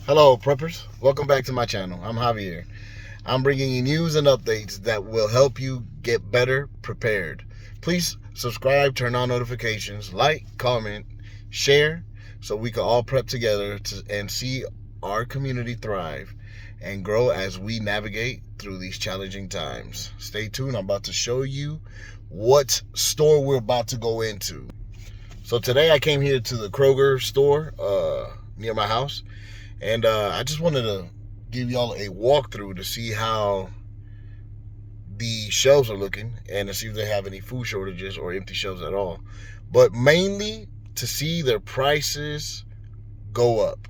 Hello, preppers. Welcome back to my channel. I'm Javier. I'm bringing you news and updates that will help you get better prepared. Please subscribe, turn on notifications, like, comment, share, so we can all prep together and see our community thrive and grow as we navigate through these challenging times. Stay tuned. I'm about to show you what store we're about to go into. So today I came here to the Kroger store near my house. And I just wanted to give y'all a walkthrough to see how the shelves are looking and to see if they have any food shortages or empty shelves at all. But mainly to see their prices go up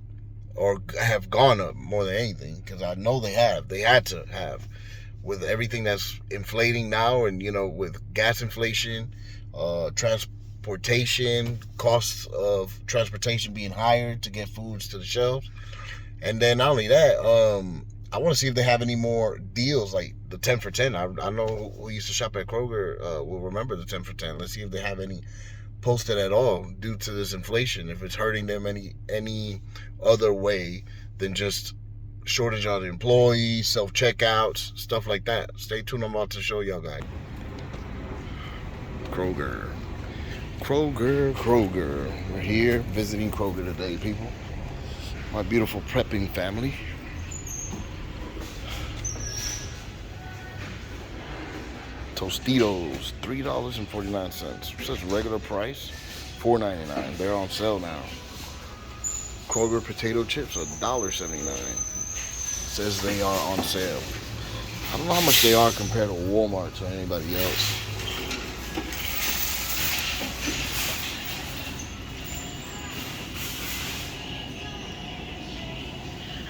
or have gone up more than anything, because I know they have. They had to have, with everything that's inflating now, and with gas inflation, transportation, costs of transportation being higher to get foods to the shelves. And then not only that, I want to see if they have any more deals like the 10 for 10. I know who used to shop at Kroger will remember the 10 for 10. Let's see if they have any posted at all due to this inflation, if it's hurting them any other way than just shortage on employees, self-checkouts, stuff like that. Stay tuned. I'm about to show y'all guys. Kroger. We're here visiting Kroger today, people. My beautiful prepping family. Tostitos, $3.49. It says regular price, $4.99. They're on sale now. Kroger potato chips, $1.79. Says they are on sale. I don't know how much they are compared to Walmart or anybody else.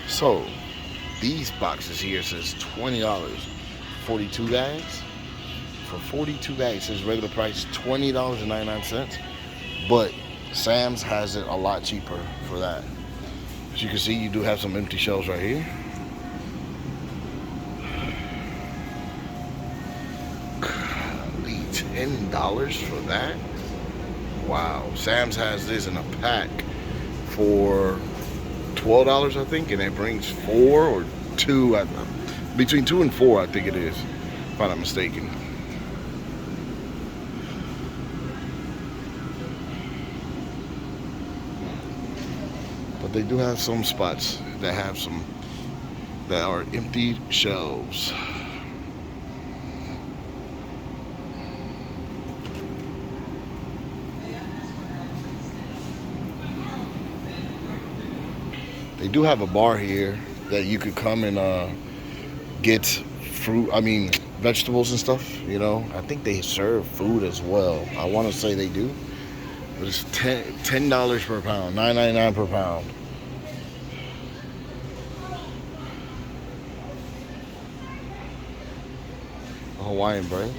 So, these boxes here says $20, 42 bags. For 42 bags, it says regular price $20.99. But Sam's has it a lot cheaper for that. As you can see, you do have some empty shelves right here. $10 for that? Wow. Sam's has this in a pack for $12, I think, and it brings 4 or 2, between 2 and 4, I think it is, if I'm not mistaken. But they do have some spots that have some that are empty shelves. They do have a bar here that you could come and get vegetables and stuff, I think they serve food as well. I want to say they do. But it's $10 per pound, $9.99 per pound. Hawaiian bread.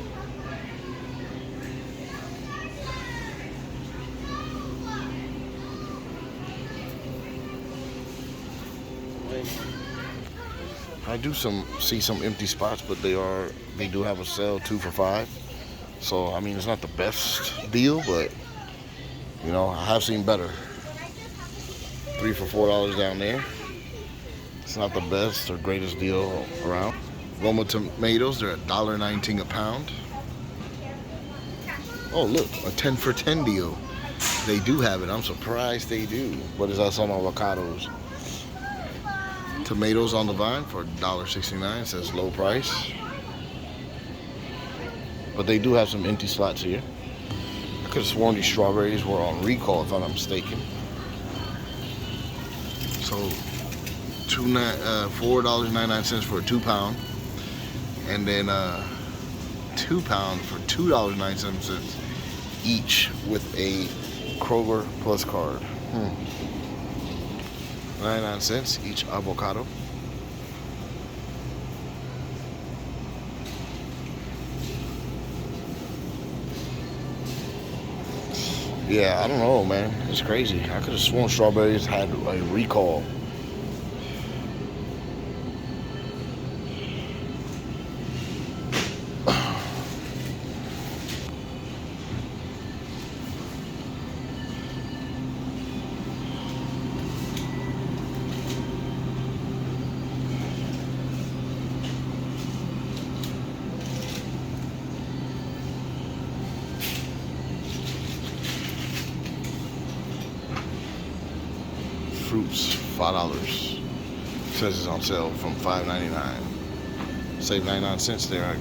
I do see some empty spots, but they do have a sale 2 for $5. So I mean, it's not the best deal, but I have seen better. 3 for $4 down there. It's not the best or greatest deal around. Roma tomatoes, they're $1.19 a pound. Oh look, a 10 for 10 deal. They do have it. I'm surprised they do. But it's also on avocados. Tomatoes on the vine for $1.69. It says low price. But they do have some empty slots here. I could have sworn these strawberries were on recall, if I'm not mistaken. So $4.99 for a 2 pound. And then 2 pound for $2.97 each with a Kroger Plus card. 99 cents each avocado. Yeah, I don't know, man. It's crazy. I could have sworn strawberries had a recall. $5. Says it's on sale from $5.99. Save 99 cents there.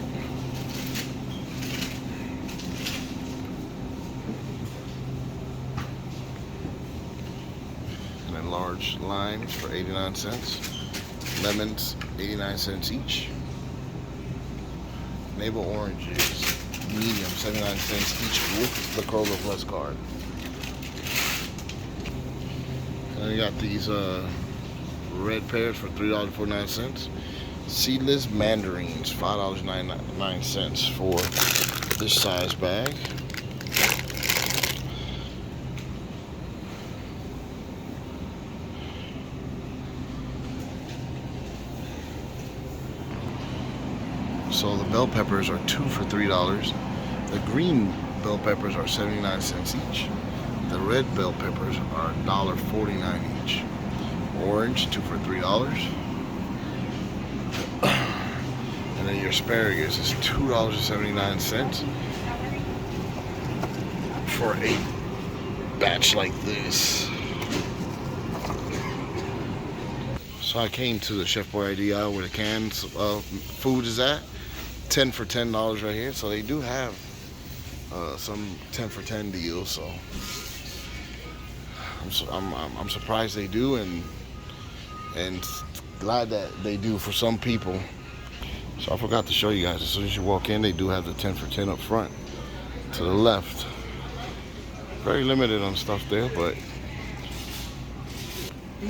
And then large limes for 89 cents. Lemons, 89 cents each. Navel oranges, medium, 79 cents each with the Kroger Plus card. And you got these red pears for $3.49. Seedless mandarins, $5.99 for this size bag. So the bell peppers are 2 for $3. The green bell peppers are 79 cents each. The red bell peppers are $1.49 each. Orange, 2 for $3. And then your asparagus is $2.79 for a batch like this. So I came to the Chef Boyardee aisle where the cans of food is at. 10 for $10 right here. So they do have some 10 for 10 deals. So I'm surprised they do, and glad that they do for some people. So I forgot to show you guys, as soon as you walk in, they do have the 10 for 10 up front to the left. Very limited on stuff there, but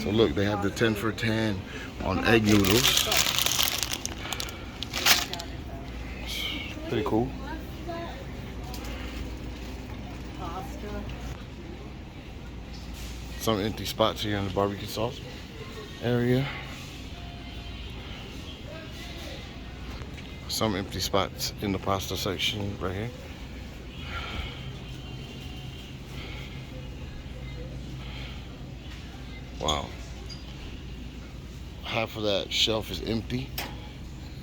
so look, they have the 10 for 10 on egg noodles. Pretty cool. Some empty spots here in the barbecue sauce area. Some empty spots in the pasta section right here. Wow. Half of that shelf is empty.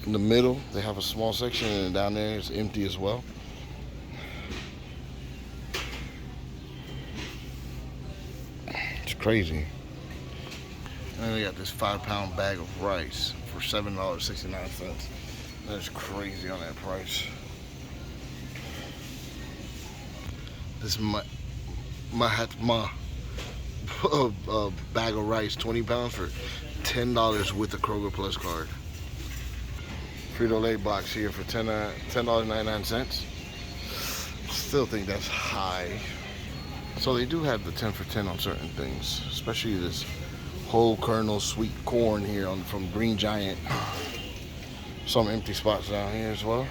In the middle, they have a small section, and down there it's empty as well. It's crazy. And then we got this 5-pound bag of rice for $7.69. That's crazy on that price. This Mahatma bag of rice, 20 pounds for $10 with the Kroger Plus card. Frito-Lay box here for $10.99. Still think that's high. So they do have the 10 for 10 on certain things, especially this whole kernel sweet corn here from Green Giant. Some empty spots down here as well.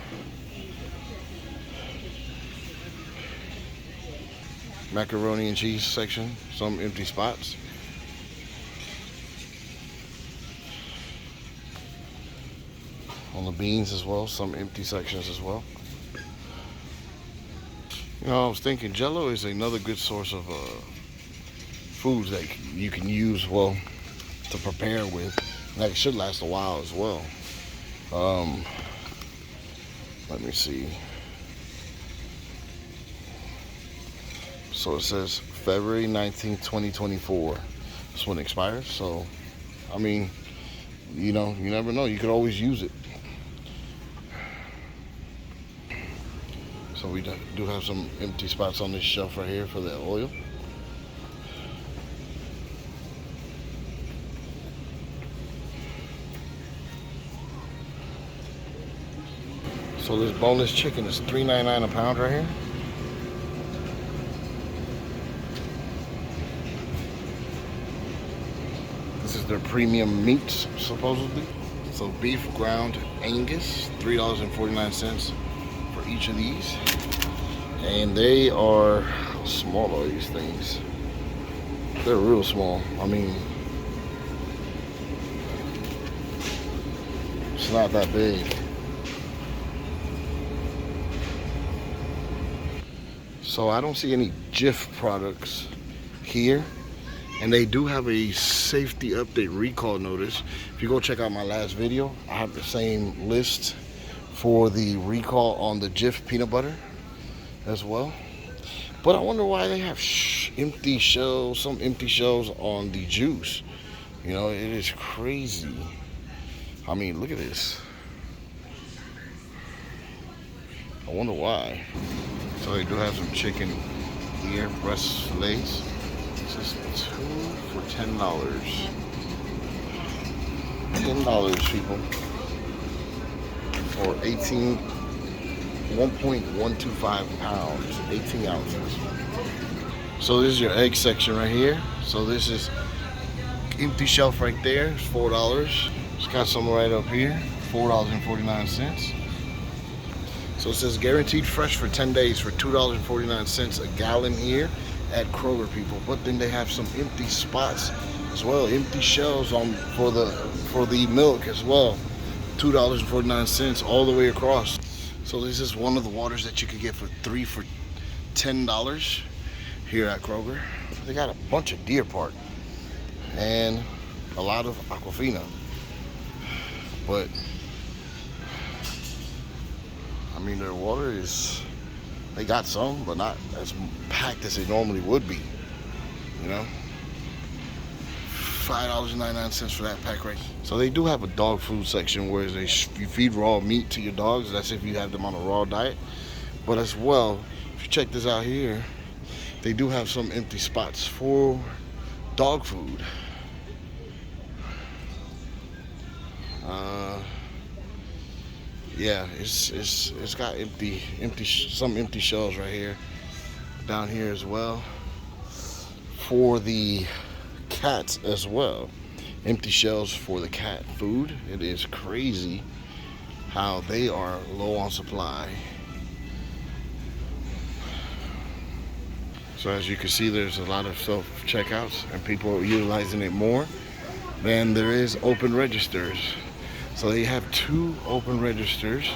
Macaroni and cheese section, some empty spots. On the beans as well, some empty sections as well. You know, I was thinking Jell-O is another good source of foods that you can use, well, to prepare with. And that should last a while as well. Let me see. So it says February 19th, 2024. That's when it expires. So, I mean, you know, you never know. You could always use it. So we do have some empty spots on this shelf right here for the oil. So this boneless chicken is $3.99 a pound right here. This is their premium meats, supposedly. So beef ground Angus, $3.49 for each of these. And they are, how small are these things? They're real small. I mean, it's not that big. So I don't see any Jif products here. And they do have a safety update recall notice. If you go check out my last video, I have the same list for the recall on the Jif peanut butter as well. But I wonder why they have empty shells, some empty shells on the juice. You know, it is crazy. I mean, look at this. I wonder why. So they do have some chicken ear breast fillets. This is 2 for $10. $10, people. For 1.125 pounds, 18 ounces. So this is your egg section right here. So this is empty shelf right there. It's $4. It's got some right up here, $4.49. So it says guaranteed fresh for 10 days for $2.49 a gallon here at Kroger, people. But then they have some empty spots as well, empty shelves for the milk as well. $2.49 all the way across. So this is one of the waters that you could get for $10 here at Kroger. They got a bunch of Deer Park and a lot of Aquafina, but I mean, their water is, they got some, but not as packed as it normally would be, you know. $5.99 for that pack right here. So they do have a dog food section where you feed raw meat to your dogs. That's if you have them on a raw diet. But as well, if you check this out here, they do have some empty spots for dog food. Yeah, it's got some empty shelves right here, down here as well, for the cats as well. Empty shelves for the cat food. It is crazy how they are low on supply. So as you can see, there's a lot of self-checkouts and people are utilizing it more than there is open registers. So they have 2 open registers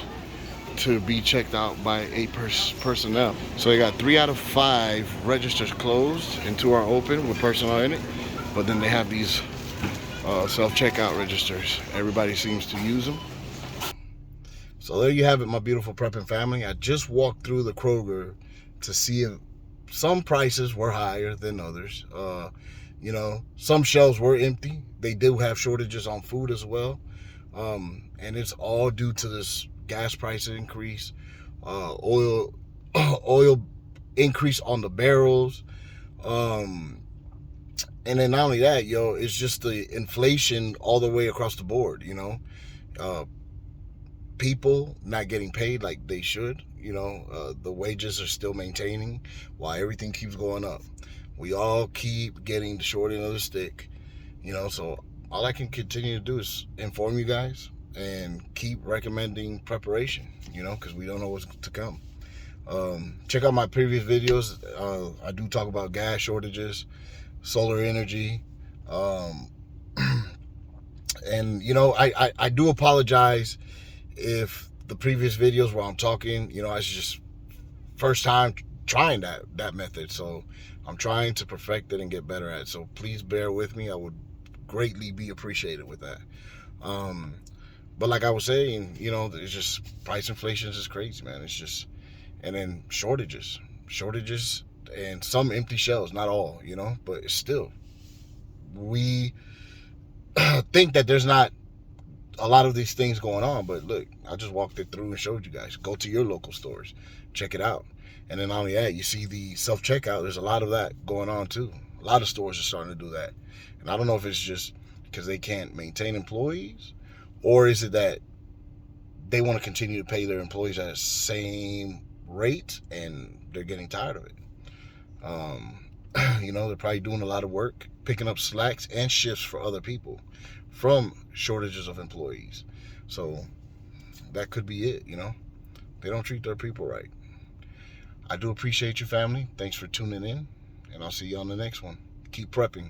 to be checked out by 8 personnel. So they got 3 out of 5 registers closed and 2 are open with personnel in it. But then they have these self-checkout registers. Everybody seems to use them. So there you have it, my beautiful prepping family. I just walked through the Kroger to see if some prices were higher than others. You know, some shelves were empty. They do have shortages on food as well. And it's all due to this gas price increase, oil increase on the barrels, and then not only that, it's just the inflation all the way across the board. You know, people not getting paid like they should. You know, the wages are still maintaining while everything keeps going up. We all keep getting the short end of the stick. You know, so all I can continue to do is inform you guys and keep recommending preparation, you know, because we don't know what's to come. Check out my previous videos. I do talk about gas shortages, solar energy, and, you know, I do apologize if the previous videos where I'm talking, you know, I just first time trying that method. So I'm trying to perfect it and get better at it. So please bear with me. I would greatly be appreciated with that. But like I was saying, you know, it's just price inflation is just crazy, man. It's just, and then shortages and some empty shelves, not all, you know, but it's still, we think that there's not a lot of these things going on, but look, I just walked it through and showed you guys. Go to your local stores, check it out. And then not only that, you see the self-checkout, there's a lot of that going on too. A lot of stores are starting to do that. And I don't know if it's just because they can't maintain employees, or is it that they want to continue to pay their employees at the same rate and they're getting tired of it. You know, they're probably doing a lot of work, picking up slacks and shifts for other people from shortages of employees. So that could be it, you know. They don't treat their people right. I do appreciate you, family. Thanks for tuning in, and I'll see you on the next one. Keep prepping.